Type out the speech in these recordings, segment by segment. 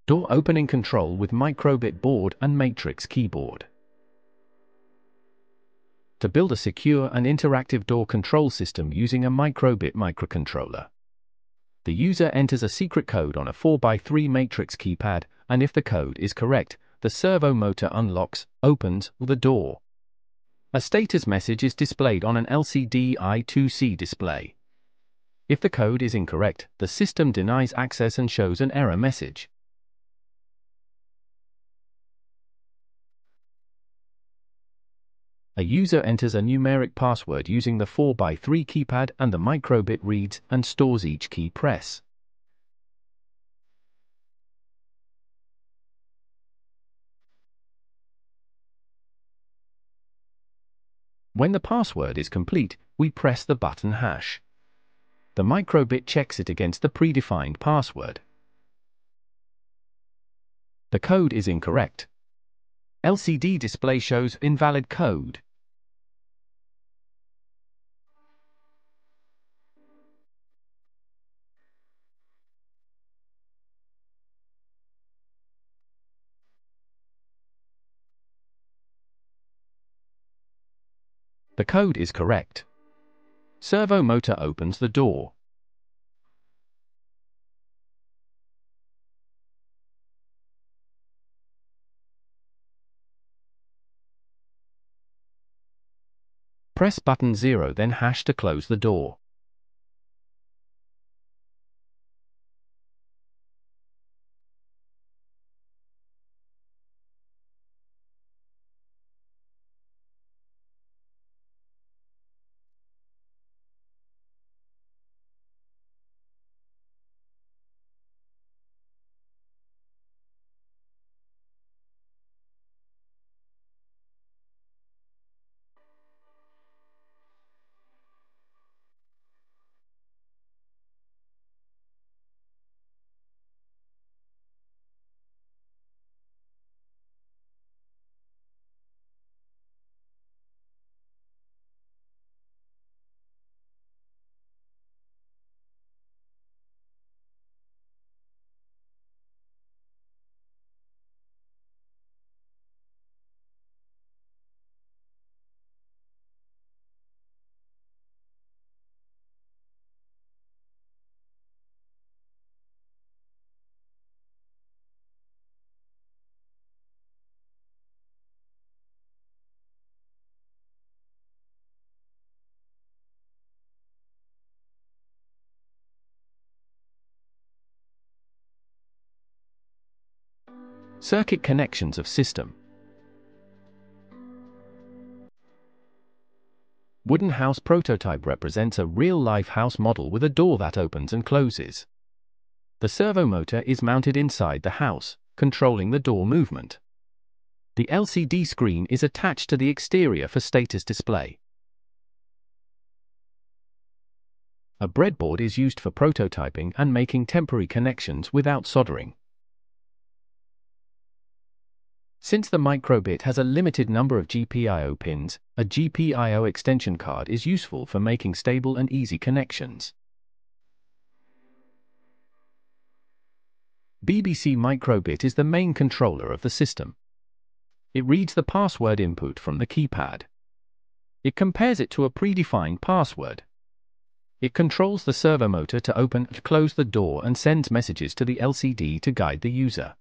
Door opening control with microbit board and matrix keyboard. To build a secure and interactive door control system using a microbit microcontroller. The user enters a secret code on a 4x3 matrix keypad, and if the code is correct, the servo motor unlocks, opens the door. A status message is displayed on an LCD I2C display. If the code is incorrect, the system denies access and shows an error message. A user enters a numeric password using the 4x3 keypad, and the microbit reads and stores each key press. When the password is complete, we press the button hash. The microbit checks it against the predefined password. The code is incorrect. LCD display shows invalid code. The code is correct. Servo motor opens the door. Press button 0 then hash to close the door. Circuit connections of system. Wooden house prototype represents a real-life house model with a door that opens and closes. The servo motor is mounted inside the house, controlling the door movement. The LCD screen is attached to the exterior for status display. A breadboard is used for prototyping and making temporary connections without soldering. Since the microbit has a limited number of GPIO pins, a GPIO extension card is useful for making stable and easy connections. BBC microbit is the main controller of the system. It reads the password input from the keypad. It compares it to a predefined password. It controls the servo motor to open and close the door and sends messages to the LCD to guide the user.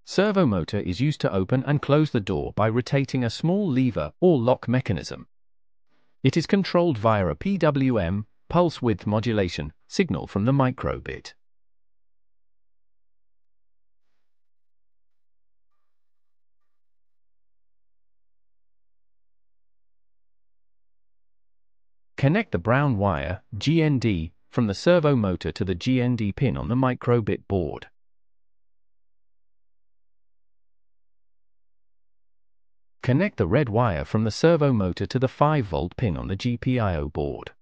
Servo motor is used to open and close the door by rotating a small lever or lock mechanism. It is controlled via a PWM, pulse width modulation, signal from the microbit. Connect the brown wire, GND, from the servo motor to the GND pin on the microbit board. Connect the red wire from the servo motor to the 5-volt pin on the GPIO board.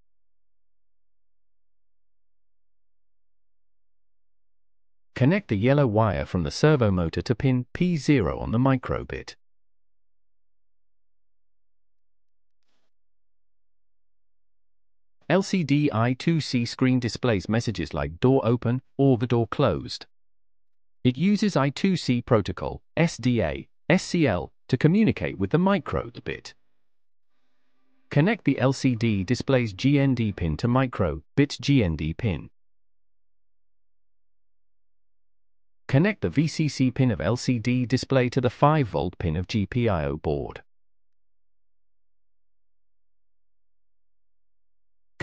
Connect the yellow wire from the servo motor to pin P0 on the microbit. LCD I2C screen displays messages like door open or the door closed. It uses I2C protocol, SDA, SCL, to communicate with the micro bit. Connect the LCD display's GND pin to micro bit GND pin. Connect the VCC pin of LCD display to the 5-volt pin of GPIO board.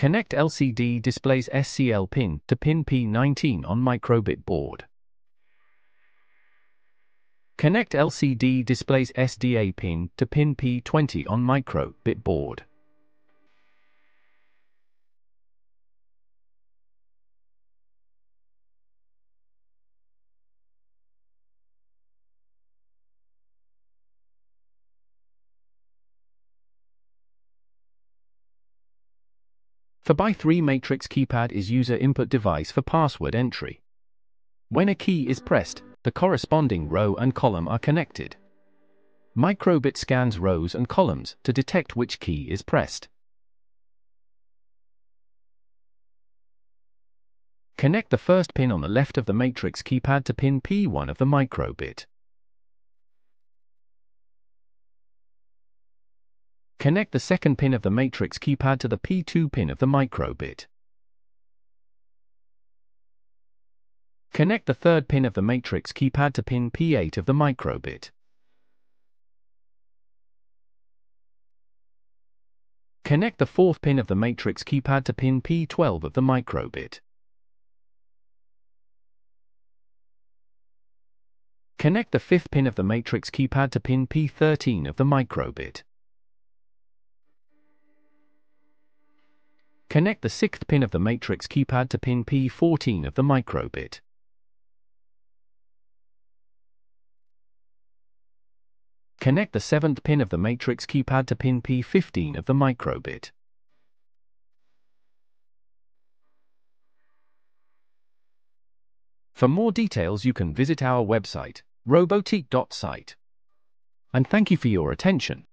Connect LCD display's SCL pin to pin P19 on microbit board. Connect LCD display's SDA pin to pin P20 on microbit board. The by3 matrix keypad is user input device for password entry. When a key is pressed, the corresponding row and column are connected. Microbit scans rows and columns to detect which key is pressed. Connect the first pin on the left of the matrix keypad to pin P1 of the microbit. Connect the second pin of the matrix keypad to the P2 pin of the microbit. Connect the third pin of the matrix keypad to pin P8 of the microbit. Connect the fourth pin of the matrix keypad to pin P12 of the microbit. Connect the fifth pin of the matrix keypad to pin P13 of the microbit. Connect the sixth pin of the matrix keypad to pin P14 of the microbit. Connect the seventh pin of the matrix keypad to pin P15 of the microbit. For more details you can visit our website, robotique.site. And thank you for your attention.